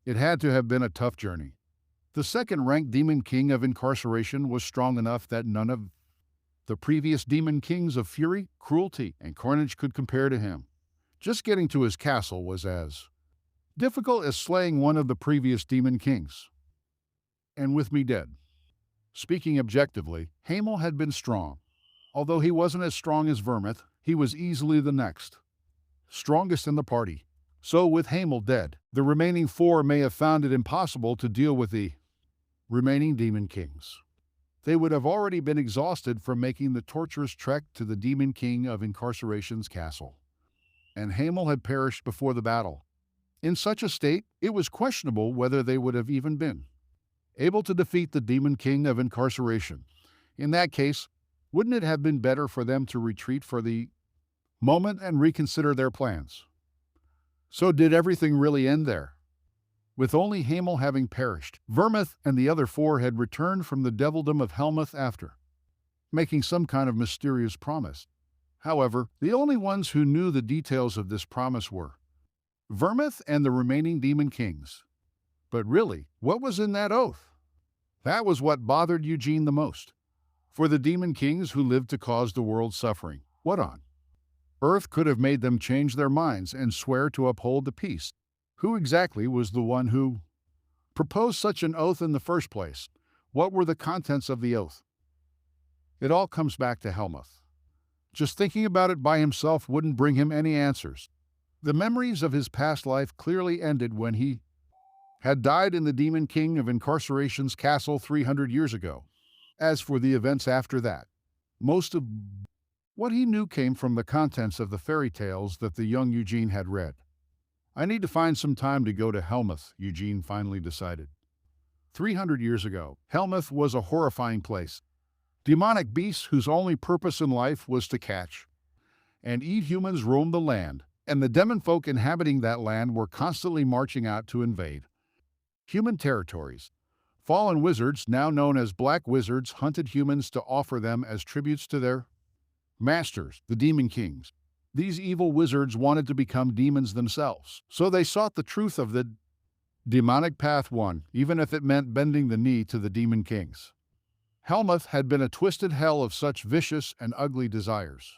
It had to have been a tough journey. The second-ranked Demon King of Incarceration was strong enough that none of the previous Demon Kings of Fury, Cruelty, and Carnage could compare to him. Just getting to his castle was as difficult as slaying one of the previous Demon Kings. And with me dead. Speaking objectively, Hamel had been strong. Although he wasn't as strong as Vermouth, he was easily the next strongest in the party. So with Hamel dead, the remaining four may have found it impossible to deal with the remaining Demon Kings. They would have already been exhausted from making the torturous trek to the Demon King of Incarceration's castle. And Hamel had perished before the battle. In such a state, it was questionable whether they would have even been able to defeat the Demon King of Incarceration. In that case, wouldn't it have been better for them to retreat for the moment and reconsider their plans? So did everything really end there? With only Hamel having perished, Vermouth and the other four had returned from the devildom of Helmuth after making some kind of mysterious promise. However, the only ones who knew the details of this promise were Vermouth and the remaining Demon Kings. But really, what was in that oath? That was what bothered Eugene the most. For the demon kings who lived to cause the world suffering, what on earth could have made them change their minds and swear to uphold the peace? Who exactly was the one who proposed such an oath in the first place? What were the contents of the oath? It all comes back to Helmuth. Just thinking about it by himself wouldn't bring him any answers. The memories of his past life clearly ended when he had died in the Demon King of Incarceration's castle 300 years ago. As for the events after that, most of what he knew came from the contents of the fairy tales that the young Eugene had read. I need to find some time to go to Helmuth, Eugene finally decided. 300 years ago, Helmuth was a horrifying place. Demonic beasts whose only purpose in life was to catch and eat humans roamed the land, and the demon folk inhabiting that land were constantly marching out to invade human territories. Fallen wizards, now known as black wizards, hunted humans to offer them as tributes to their masters, the demon kings. These evil wizards wanted to become demons themselves, so they sought the truth of the demonic path won, even if it meant bending the knee to the demon kings. Helmuth had been a twisted hell of such vicious and ugly desires.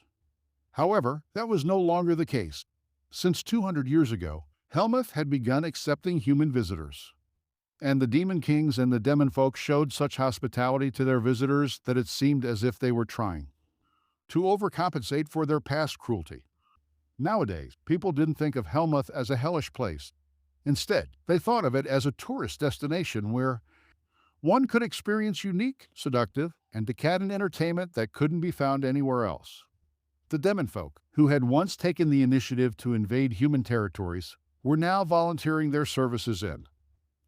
However, that was no longer the case. Since 200 years ago, Helmuth had begun accepting human visitors. And the demon kings and the demon folk showed such hospitality to their visitors that it seemed as if they were trying to overcompensate for their past cruelty. Nowadays, people didn't think of Helmuth as a hellish place. Instead, they thought of it as a tourist destination where one could experience unique, seductive, and decadent entertainment that couldn't be found anywhere else. The demon folk, who had once taken the initiative to invade human territories, were now volunteering their services in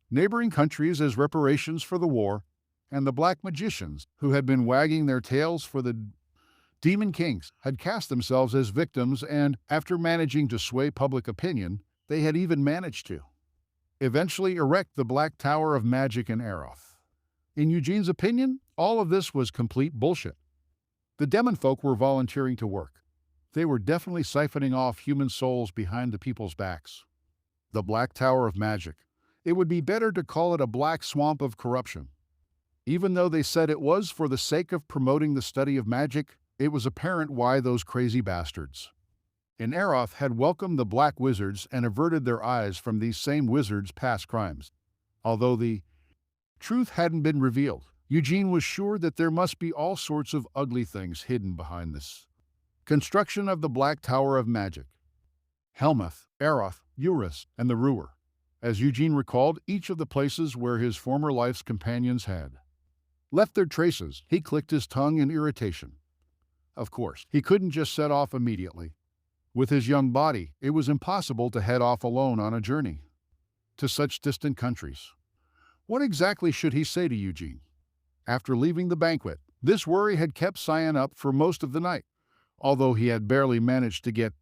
neighboring countries as reparations for the war, and the black magicians, who had been wagging their tails for the demon kings, had cast themselves as victims and, after managing to sway public opinion, they had even managed to eventually erect the Black Tower of Magic in Aroth. In Eugene's opinion, all of this was complete bullshit. The demon folk were volunteering to work. They were definitely siphoning off human souls behind the people's backs. The Black Tower of Magic. It would be better to call it a black swamp of corruption. Even though they said it was for the sake of promoting the study of magic, it was apparent why those crazy bastards in Aroth had welcomed the black wizards and averted their eyes from these same wizards' past crimes. Although the truth hadn't been revealed, Eugene was sure that there must be all sorts of ugly things hidden behind this construction of the Black Tower of Magic. Helmuth, Aroth, Eurus, and the Ruhr. As Eugene recalled each of the places where his former life's companions had left their traces, he clicked his tongue in irritation. Of course, he couldn't just set off immediately. With his young body, it was impossible to head off alone on a journey to such distant countries. What exactly should he say to Eugene? After leaving the banquet, this worry had kept Cyan up for most of the night. Although he had barely managed to get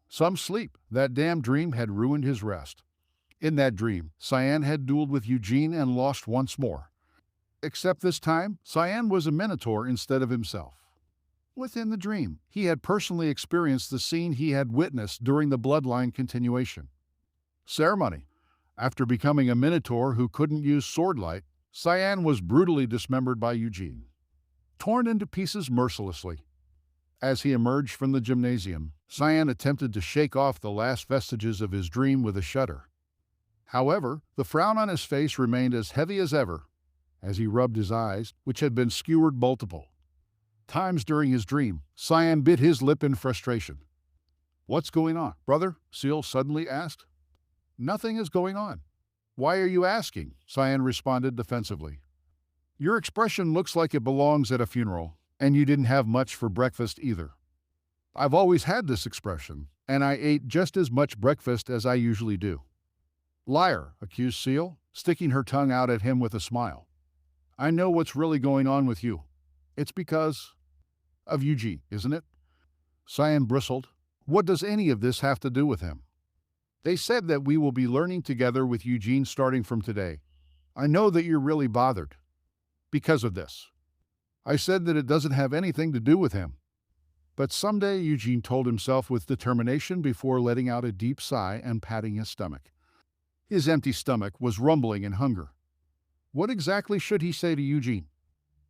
some sleep, that damn dream had ruined his rest. In that dream, Cyan had dueled with Eugene and lost once more. Except this time, Cyan was a minotaur instead of himself. Within the dream, he had personally experienced the scene he had witnessed during the bloodline continuation ceremony. After becoming a minotaur who couldn't use swordlight, Cyan was brutally dismembered by Eugene, torn into pieces mercilessly. As he emerged from the gymnasium, Cyan attempted to shake off the last vestiges of his dream with a shudder. However, the frown on his face remained as heavy as ever as he rubbed his eyes, which had been skewered multiple times during his dream. Cyan bit his lip in frustration. "What's going on, brother?" Seal suddenly asked. "Nothing is going on." "Why are you asking?" Cyan responded defensively. "Your expression looks like it belongs at a funeral, and you didn't have much for breakfast either." "I've always had this expression, and I ate just as much breakfast as I usually do." "Liar," accused Seal, sticking her tongue out at him with a smile. "I know what's really going on with you. It's because of Eugene, isn't it?" Cyan bristled. "What does any of this have to do with him?" "They said that we will be learning together with Eugene starting from today. I know that you're really bothered because of this." "I said that it doesn't have anything to do with him." But someday, Eugene told himself with determination before letting out a deep sigh and patting his stomach. His empty stomach was rumbling in hunger. What exactly should he say to Eugene?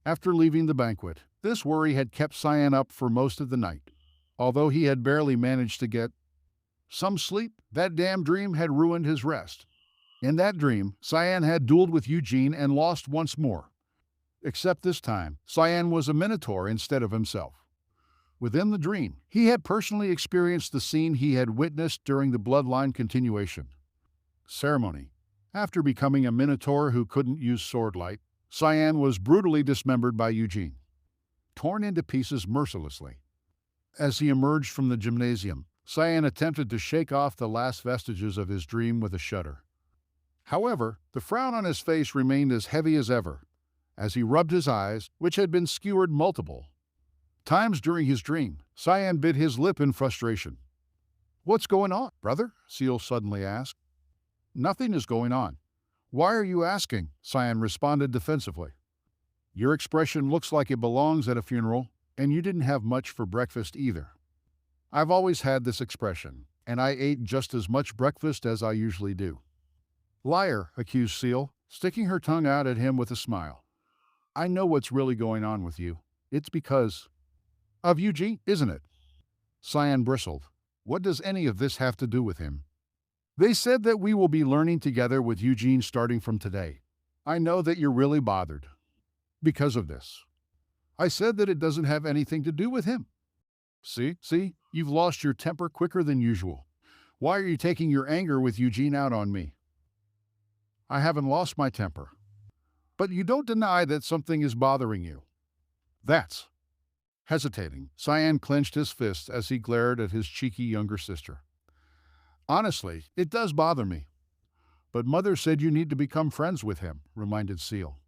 After leaving the banquet, this worry had kept Cyan up for most of the night. Although he had barely managed to get some sleep, that damn dream had ruined his rest. In that dream, Cyan had dueled with Eugene and lost once more. Except this time, Cyan was a minotaur instead of himself. Within the dream, he had personally experienced the scene he had witnessed during the bloodline continuation ceremony. After becoming a minotaur who couldn't use swordlight, Cyan was brutally dismembered by Eugene, torn into pieces mercilessly. As he emerged from the gymnasium, Cyan attempted to shake off the last vestiges of his dream with a shudder. However, the frown on his face remained as heavy as ever, as he rubbed his eyes, which had been skewered multiple times during his dream. Cyan bit his lip in frustration. "What's going on, brother?" Seal suddenly asked. "Nothing is going on." "Why are you asking?" Cyan responded defensively. "Your expression looks like it belongs at a funeral, and you didn't have much for breakfast either." "I've always had this expression, and I ate just as much breakfast as I usually do." "Liar," accused Seal, sticking her tongue out at him with a smile. "I know what's really going on with you. It's because of Eugene, isn't it?" Cyan bristled. "What does any of this have to do with him?" "They said that we will be learning together with Eugene starting from today. I know that you're really bothered because of this. I said that it doesn't have anything to do with him." See, you've lost your temper quicker than usual. Why are you taking your anger with Eugene out on me?" "I haven't lost my temper. But you don't deny that something is bothering you." "That's..." Hesitating, Cyan clenched his fists as he glared at his cheeky younger sister. "Honestly, it does bother me. But Mother said you need to become friends with him," reminded Seal.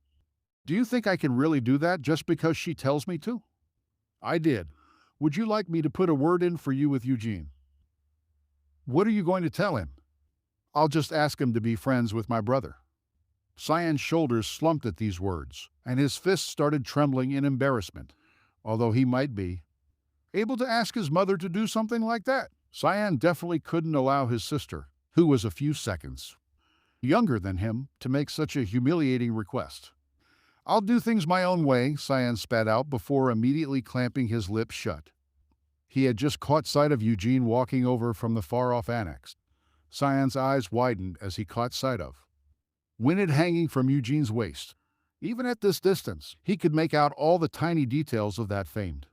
"Do you think I can really do that just because she tells me to?" "I did. Would you like me to put a word in for you with Eugene?" "What are you going to tell him?" "I'll just ask him to be friends with my brother." Cyan's shoulders slumped at these words, and his fists started trembling in embarrassment. Although he might be able to ask his mother to do something like that, Cyan definitely couldn't allow his sister, who was a few seconds younger than him, to make such a humiliating request. "I'll do things my own way," Cyan spat out before immediately clamping his lips shut. He had just caught sight of Eugene walking over from the far-off annex. Cyan's eyes widened as he caught sight of Winnet hanging from Eugene's waist. Even at this distance, he could make out all the tiny details of that famed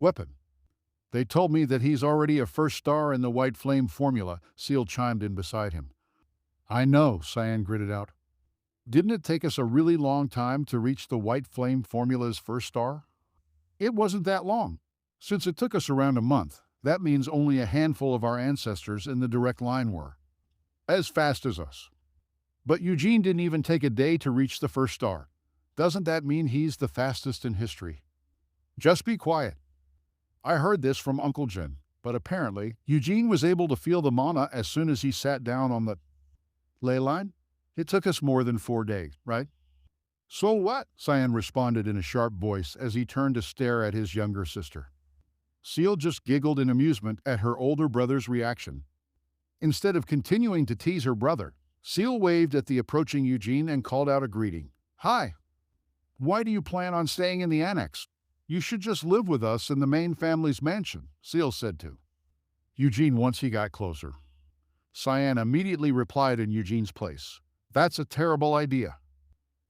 weapon. "They told me that he's already a first star in the White Flame formula," Seal chimed in beside him. "I know," Cyan gritted out. "Didn't it take us a really long time to reach the White Flame formula's first star?" "It wasn't that long. Since it took us around a month, that means only a handful of our ancestors in the direct line were as fast as us. But Eugene didn't even take a day to reach the first star. Doesn't that mean he's the fastest in history?" "Just be quiet. I heard this from Uncle Jin, but apparently Eugene was able to feel the mana as soon as he sat down on the ley line. It took us more than 4 days, right?" "So what?" Cyan responded in a sharp voice as he turned to stare at his younger sister. Seal just giggled in amusement at her older brother's reaction. Instead of continuing to tease her brother, Seal waved at the approaching Eugene and called out a greeting. "Hi. Why do you plan on staying in the annex? You should just live with us in the main family's mansion," Seal said to Eugene once he got closer. Cyan immediately replied in Eugene's place. "That's a terrible idea."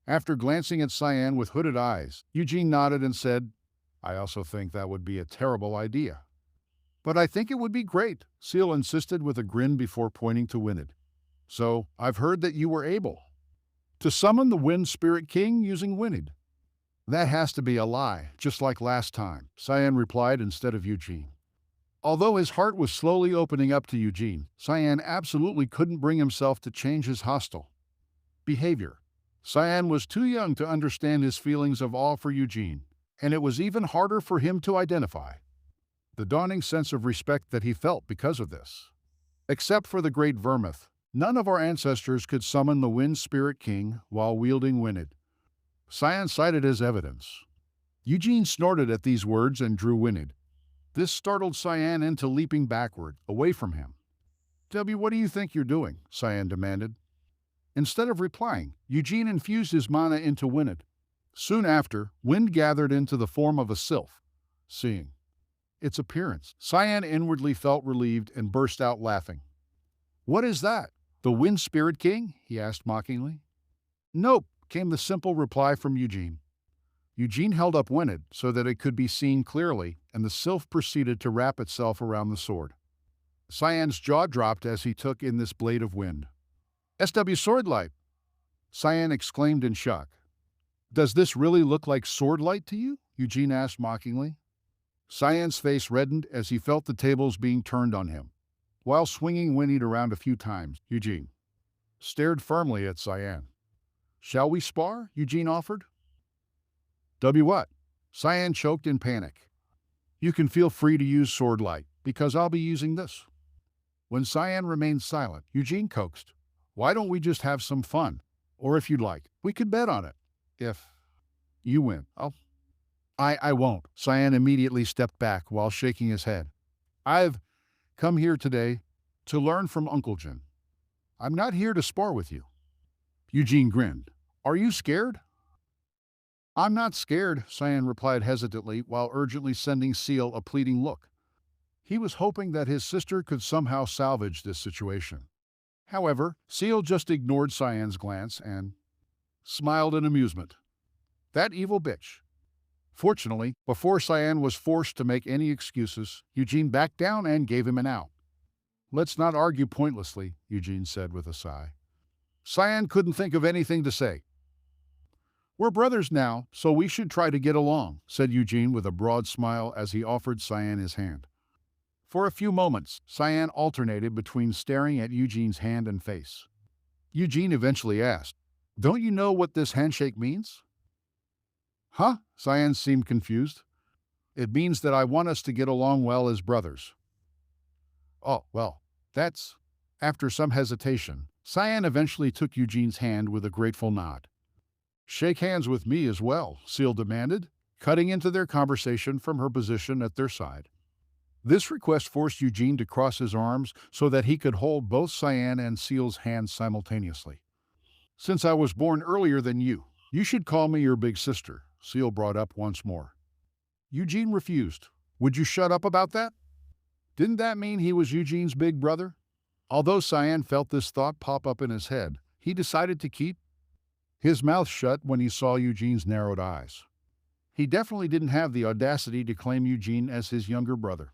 After glancing at Cyan with hooded eyes, Eugene nodded and said, "I also think that would be a terrible idea." "But I think it would be great," Seal insisted with a grin before pointing to Winnet. "So, I've heard that you were able to summon the Wind Spirit King using Winnet." "That has to be a lie, just like last time," Cyan replied instead of Eugene. Although his heart was slowly opening up to Eugene, Cyan absolutely couldn't bring himself to change his hostile behavior. Cyan was too young to understand his feelings of awe for Eugene, and it was even harder for him to identify the dawning sense of respect that he felt because of this. Except for the Great Vermouth, none of our ancestors could summon the Wind Spirit King while wielding Winnet. Cyan cited as evidence. Eugene snorted at these words and drew Winnet. This startled Cyan into leaping backward, away from him. "W, what do you think you're doing?" Cyan demanded. Instead of replying, Eugene infused his mana into Wind. Soon after, Wind gathered into the form of a sylph. Seeing its appearance, Cyan inwardly felt relieved and burst out laughing. "What is that? The Wind Spirit King?" he asked mockingly. "Nope," came the simple reply from Eugene. Eugene held up Wind so that it could be seen clearly, and the sylph proceeded to wrap itself around the sword. Cyan's jaw dropped as he took in this blade of wind. "SW Swordlight!" Cyan exclaimed in shock. "Does this really look like swordlight to you?" Eugene asked mockingly. Cyan's face reddened as he felt the tables being turned on him. While swinging Winnie around a few times, Eugene stared firmly at Cyan. "Shall we spar?" Eugene offered. What?" Cyan choked in panic. "You can feel free to use swordlight, because I'll be using this." When Cyan remained silent, Eugene coaxed, "Why don't we just have some fun? Or if you'd like, we could bet on it. If you win, I won't." Cyan immediately stepped back while shaking his head. "I've come here today to learn from Uncle Jin. I'm not here to spar with you." Eugene grinned. "Are you scared?" "I'm not scared," Cyan replied hesitantly while urgently sending Seal a pleading look. He was hoping that his sister could somehow salvage this situation. However, Seal just ignored Cyan's glance and smiled in amusement. That evil bitch. Fortunately, before Cyan was forced to make any excuses, Eugene backed down and gave him an out. "Let's not argue pointlessly," Eugene said with a sigh. Cyan couldn't think of anything to say. "We're brothers now, so we should try to get along," said Eugene with a broad smile as he offered Cyan his hand. For a few moments, Cyan alternated between staring at Eugene's hand and face. Eugene eventually asked, "Don't you know what this handshake means?" "Huh?" Cyan seemed confused. "It means that I want us to get along well as brothers." "Oh, well, that's..." After some hesitation, Cyan eventually took Eugene's hand with a grateful nod. "Shake hands with me as well," Seal demanded, cutting into their conversation from her position at their side. This request forced Eugene to cross his arms so that he could hold both Cyan and Seal's hands simultaneously. "Since I was born earlier than you should call me your big sister," Seal brought up once more. Eugene refused. "Would you shut up about that?" Didn't that mean he was Eugene's big brother? Although Cyan felt this thought pop up in his head, he decided to keep his mouth shut when he saw Eugene's narrowed eyes. He definitely didn't have the audacity to claim Eugene as his younger brother.